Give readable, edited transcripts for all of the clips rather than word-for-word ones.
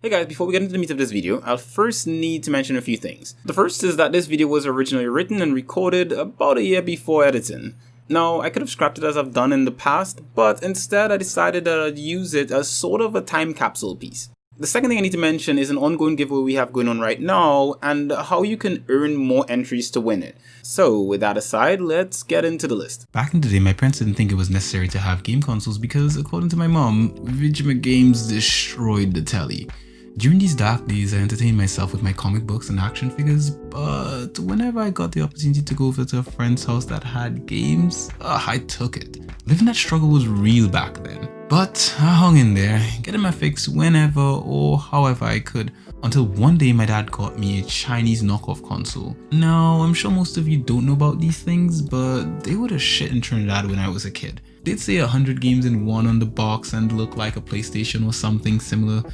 Hey guys, before we get into the meat of this video, I'll first need to mention a few things. The first is that this video was originally written and recorded about a year before editing. Now, I could have scrapped it as I've done in the past, but instead I decided that I'd use it as sort of a time capsule piece. The second thing I need to mention is an ongoing giveaway we have going on right now and how you can earn more entries to win it. So with that aside, let's get into the list. Back in the day, my parents didn't think it was necessary to have game consoles because, according to my mom, video games destroyed the telly. During these dark days, I entertained myself with my comic books and action figures, but whenever I got the opportunity to go over to a friend's house that had games, I took it. Living that struggle was real back then, but I hung in there, getting my fix whenever or however I could, until one day my dad got me a Chinese knockoff console. Now, I'm sure most of you don't know about these things, but they were the shit in Trinidad when I was a kid. They'd say 100 games in one on the box and look like a PlayStation or something similar,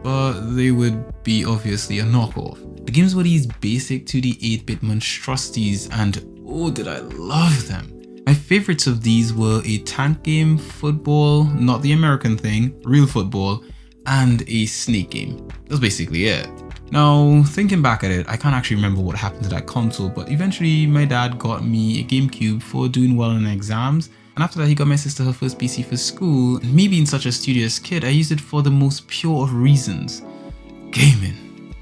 but they would be obviously a knockoff. The games were these basic 2D 8-bit monstrosities, and oh did I love them. My favorites of these were a tank game, football, not the American thing, real football, and a snake game. That's basically it. Now, thinking back at it, I can't actually remember what happened to that console, but eventually my dad got me a GameCube for doing well in exams. And after that, he got my sister her first PC for school, and me being such a studious kid, I used it for the most pure of reasons. Gaming.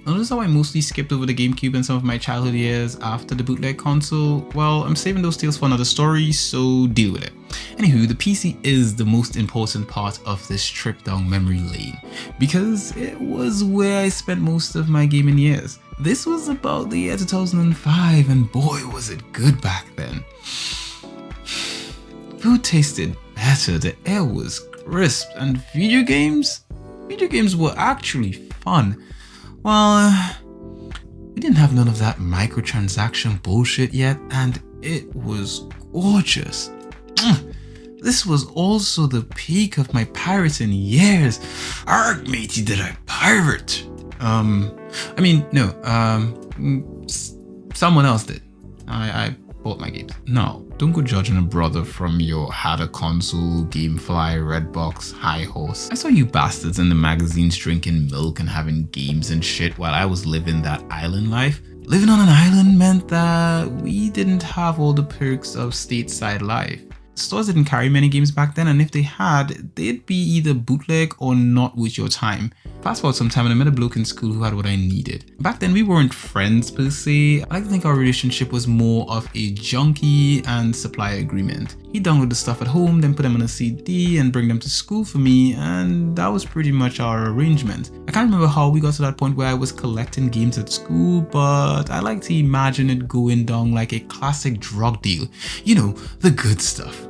Notice how I mostly skipped over the GameCube and some of my childhood years after the bootleg console? Well, I'm saving those tales for another story, so deal with it. Anywho, the PC is the most important part of this trip down memory lane, because it was where I spent most of my gaming years. This was about the year 2005, and boy was it good back then. Food tasted better, the air was crisp, and video games were actually fun. Well, we didn't have none of that microtransaction bullshit yet, and it was gorgeous. This was also the peak of my pirating years. Arg matey, did I pirate? Someone else did. I bought my games. No, don't go judging a brother from your had a console, Gamefly, Redbox, High Horse. I saw you bastards in the magazines drinking milk and having games and shit while I was living that island life. Living on an island meant that we didn't have all the perks of stateside life. Stores didn't carry many games back then, and if they had, they'd be either bootleg or not worth your time. Fast forward some time and I met a bloke in school who had what I needed. Back then we weren't friends per se. I like to think our relationship was more of a junkie and supply agreement. He'd download the stuff at home, then put them on a CD and bring them to school for me, and that was pretty much our arrangement. I can't remember how we got to that point where I was collecting games at school, but I like to imagine it going down like a classic drug deal. You know, the good stuff.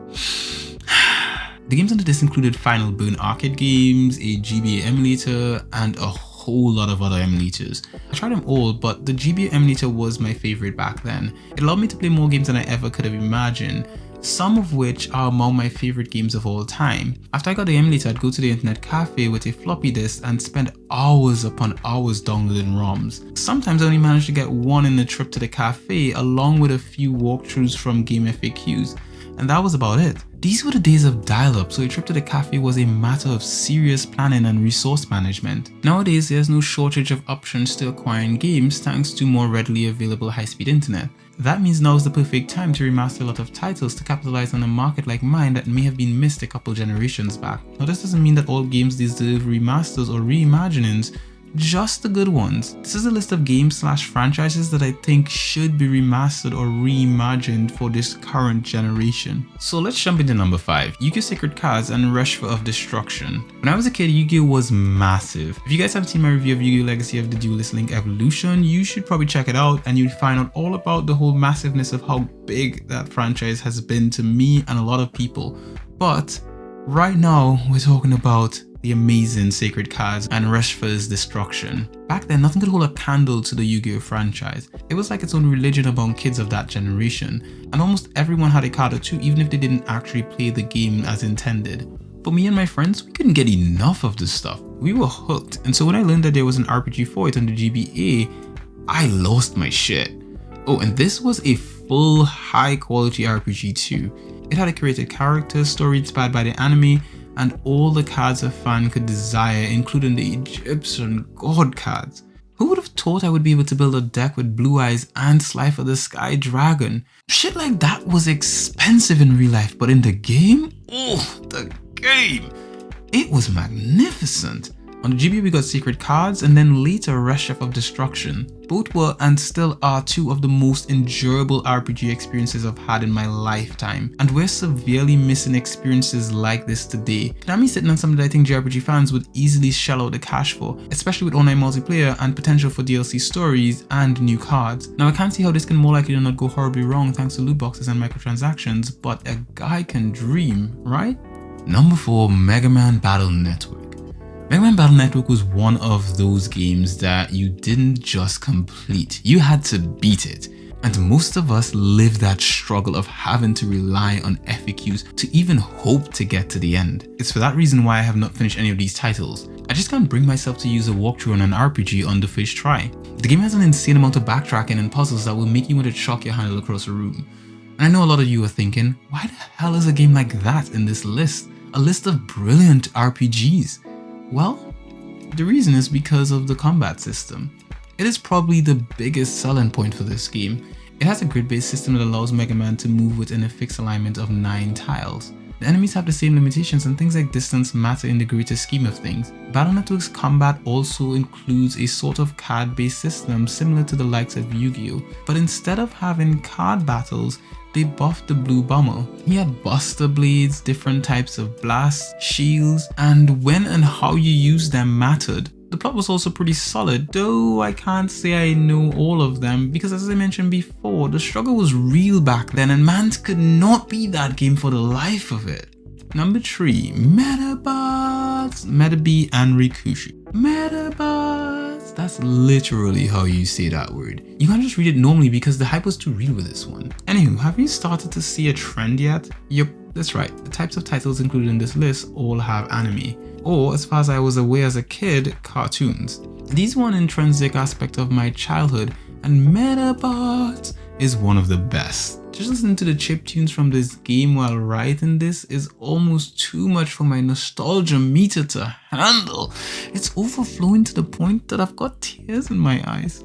The games under this included Final Burn arcade games, a GBA emulator, and a whole lot of other emulators. I tried them all, but the GBA emulator was my favorite back then. It allowed me to play more games than I ever could have imagined, some of which are among my favorite games of all time. After I got the emulator, I'd go to the internet cafe with a floppy disk and spend hours upon hours downloading ROMs. Sometimes I only managed to get one in the trip to the cafe, along with a few walkthroughs from Game FAQs. And that was about it. These were the days of dial-up, so a trip to the cafe was a matter of serious planning and resource management. Nowadays, there's no shortage of options to acquiring games thanks to more readily available high-speed internet. That means now is the perfect time to remaster a lot of titles to capitalize on a market like mine that may have been missed a couple generations back. Now, this doesn't mean that all games deserve remasters or reimaginings, just the good ones. This is a list of games/franchises that I think should be remastered or reimagined for this current generation. So let's jump into number 5, Yu-Gi-Oh! Sacred Cards and Reshfa of Destruction. When I was a kid, Yu-Gi-Oh! Was massive. If you guys haven't seen my review of Yu-Gi-Oh! Legacy of the Duelist Link Evolution, you should probably check it out and you'll find out all about the whole massiveness of how big that franchise has been to me and a lot of people. But right now, we're talking about the amazing Sacred Cards and Reshfa's Destruction. Back then, nothing could hold a candle to the Yu-Gi-Oh! Franchise. It was like its own religion among kids of that generation, and almost everyone had a card or two even if they didn't actually play the game as intended. But me and my friends, we couldn't get enough of this stuff. We were hooked, and so when I learned that there was an RPG for it on the GBA, I lost my shit. Oh, and this was a full high quality RPG too. It had a created character, story inspired by the anime, and all the cards a fan could desire, including the Egyptian god cards. Who would have thought I would be able to build a deck with Blue Eyes and Slifer the Sky Dragon? Shit like that was expensive in real life, but in the game, oh, the game! It was magnificent. On the GBA we got Secret Cards and then later Reshef of Destruction. Both were and still are two of the most enjoyable RPG experiences I've had in my lifetime, and we're severely missing experiences like this today. Konami's sitting on something that I think JRPG fans would easily shell out the cash for, especially with online multiplayer and potential for DLC stories and new cards. Now I can't see how this can more likely than not go horribly wrong thanks to loot boxes and microtransactions, but a guy can dream, right? Number 4, Mega Man Battle Network. Mega Man Battle Network was one of those games that you didn't just complete, you had to beat it. And most of us live that struggle of having to rely on FAQs to even hope to get to the end. It's for that reason why I have not finished any of these titles. I just can't bring myself to use a walkthrough on an RPG on the first try. The game has an insane amount of backtracking and puzzles that will make you want to chuck your handle across a room. And I know a lot of you are thinking, why the hell is a game like that in this list? A list of brilliant RPGs. Well, the reason is because of the combat system. It is probably the biggest selling point for this game. It has a grid-based system that allows Mega Man to move within a fixed alignment of 9 tiles. The enemies have the same limitations and things like distance matter in the greater scheme of things. Battle Network's combat also includes a sort of card-based system similar to the likes of YuGiOh, but instead of having card battles, they buffed the Blue Bomber. He had Buster Blades, different types of blasts, shields, and when and how you use them mattered. The plot was also pretty solid, though I can't say I know all of them because, as I mentioned before, the struggle was real back then and man could not beat that game for the life of it. Number 3, Metabox, Metabi and Rikushi. Metabox, that's literally how you say that word. You can't just read it normally because the hype was too real with this one. Anywho, have you started to see a trend yet? Yep, that's right. The types of titles included in this list all have anime, or as far as I was aware as a kid, cartoons. These were an intrinsic aspect of my childhood, and Metabots is one of the best. Just listening to the chiptunes from this game while writing this is almost too much for my nostalgia meter to handle. It's overflowing to the point that I've got tears in my eyes.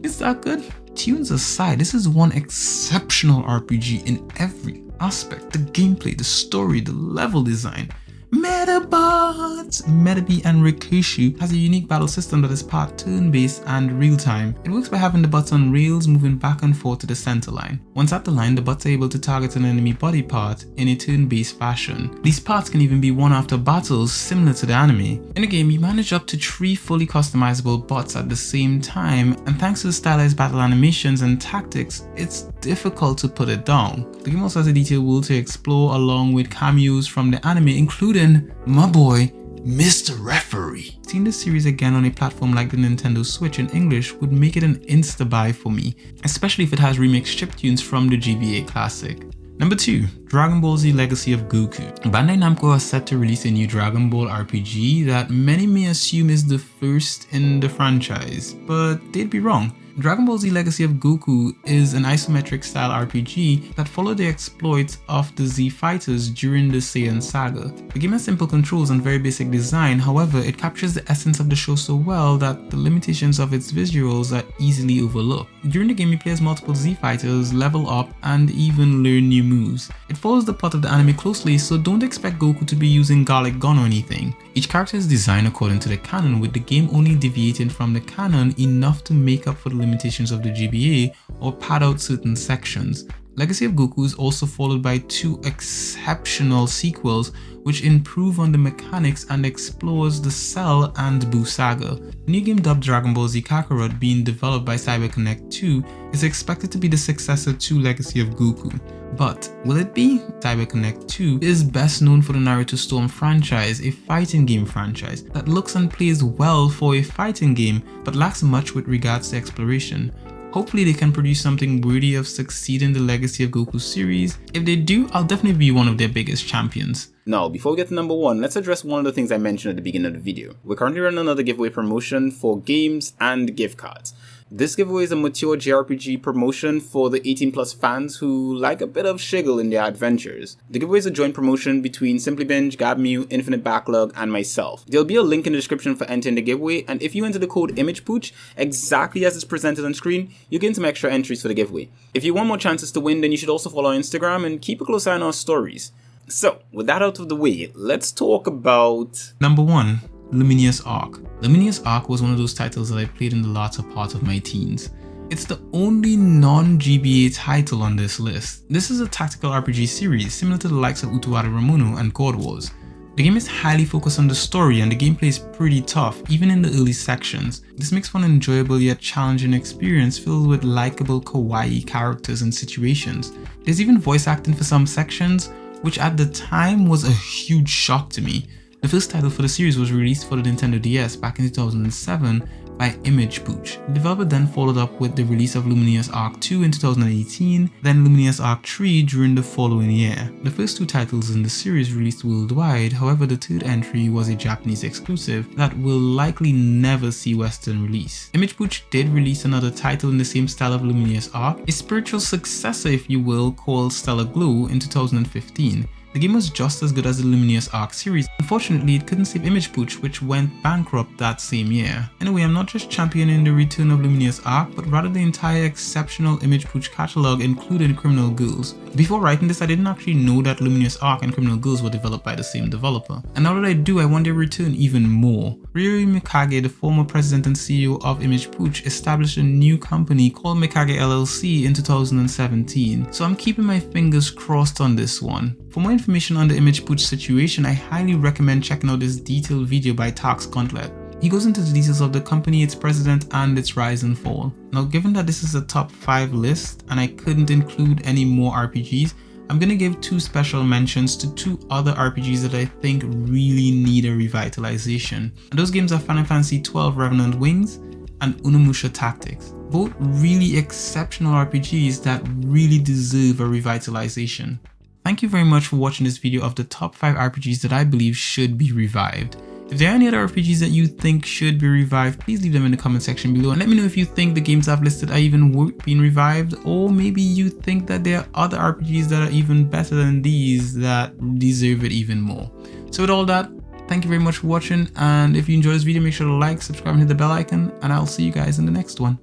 Is that good? Tunes aside, this is one exceptional RPG in every aspect. The gameplay, the story, the level design. Metabots! Metabi and Rikushi has a unique battle system that is part turn-based and real-time. It works by having the bots on rails moving back and forth to the center line. Once at the line, the bots are able to target an enemy body part in a turn-based fashion. These parts can even be won after battles similar to the anime. In the game, you manage up to 3 fully customizable bots at the same time, and thanks to the stylized battle animations and tactics, it's difficult to put it down. The game also has a detailed world to explore along with cameos from the anime, including my boy, Mr. Referee. Seeing this series again on a platform like the Nintendo Switch in English would make it an insta-buy for me, especially if it has remix chiptunes from the GBA classic. Number 2, Dragon Ball Z Legacy of Goku. Bandai Namco are set to release a new Dragon Ball RPG that many may assume is the first in the franchise, but they'd be wrong. Dragon Ball Z Legacy of Goku is an isometric style RPG that followed the exploits of the Z fighters during the Saiyan saga. The game has simple controls and very basic design, however it captures the essence of the show so well that the limitations of its visuals are easily overlooked. During the game you play as multiple Z fighters, level up, and even learn new moves. It follows the plot of the anime closely, so don't expect Goku to be using Garlic Gun or anything. Each character is designed according to the canon, with the game only deviating from the canon enough to make up for the limitations of the GBA or pad out certain sections. Legacy of Goku is also followed by 2 exceptional sequels which improve on the mechanics and explores the Cell and Buu saga. The new game dubbed Dragon Ball Z Kakarot, being developed by CyberConnect 2, is expected to be the successor to Legacy of Goku. But will it be? CyberConnect 2 is best known for the Naruto Storm franchise, a fighting game franchise that looks and plays well for a fighting game but lacks much with regards to exploration. Hopefully they can produce something worthy of succeeding the Legacy of Goku series. If they do, I'll definitely be one of their biggest champions. Now, before we get to number 1, let's address one of the things I mentioned at the beginning of the video. We're currently running another giveaway promotion for games and gift cards. This giveaway is a mature JRPG promotion for the 18+ fans who like a bit of shiggle in their adventures. The giveaway is a joint promotion between SimplyBinge, Gabmew, Infinite Backlog, and myself. There'll be a link in the description for entering the giveaway, and if you enter the code ImagePooch exactly as it's presented on screen, you gain some extra entries for the giveaway. If you want more chances to win, then you should also follow our Instagram and keep a close eye on our stories. So, with that out of the way, let's talk about... Number 1. Luminous Arc. Luminous Arc was one of those titles that I played in the latter part of my teens. It's the only non-GBA title on this list. This is a tactical RPG series similar to the likes of Utuwara Ramono and God Wars. The game is highly focused on the story and the gameplay is pretty tough, even in the early sections. This makes for an enjoyable yet challenging experience filled with likable kawaii characters and situations. There's even voice acting for some sections, which at the time was a huge shock to me. The first title for the series was released for the Nintendo DS back in 2007 by ImagePooch. The developer then followed up with the release of Luminous Arc 2 in 2018, then Luminous Arc 3 during the following year. The first 2 titles in the series released worldwide, however the third entry was a Japanese exclusive that will likely never see Western release. ImagePooch did release another title in the same style of Luminous Arc, a spiritual successor if you will, called Stellar Glow in 2015. The game was just as good as the Luminous Arc series. Unfortunately, it couldn't save ImagePooch, which went bankrupt that same year. Anyway, I'm not just championing the return of Luminous Arc, but rather the entire exceptional ImagePooch catalog, including Criminal Girls. Before writing this, I didn't actually know that Luminous Arc and Criminal Girls were developed by the same developer. And now that I do, I want their return even more. Ryori Mikage, the former president and CEO of ImagePooch, established a new company called Mikage LLC in 2017. So I'm keeping my fingers crossed on this one. For more information on the ImagePooch situation, I highly recommend checking out this detailed video by Tax Gauntlet. He goes into the details of the company, its president, and its rise and fall. Now, given that this is a top 5 list, and I couldn't include any more RPGs, I'm gonna give 2 special mentions to 2 other RPGs that I think really need a revitalization. And those games are Final Fantasy XII Revenant Wings and Onimusha Tactics. Both really exceptional RPGs that really deserve a revitalization. Thank you very much for watching this video of the top 5 RPGs that I believe should be revived. If there are any other RPGs that you think should be revived, please leave them in the comment section below and let me know if you think the games I've listed are even worth being revived, or maybe you think that there are other RPGs that are even better than these that deserve it even more. So with all that, thank you very much for watching, and if you enjoyed this video, make sure to like, subscribe, and hit the bell icon, and I'll see you guys in the next one.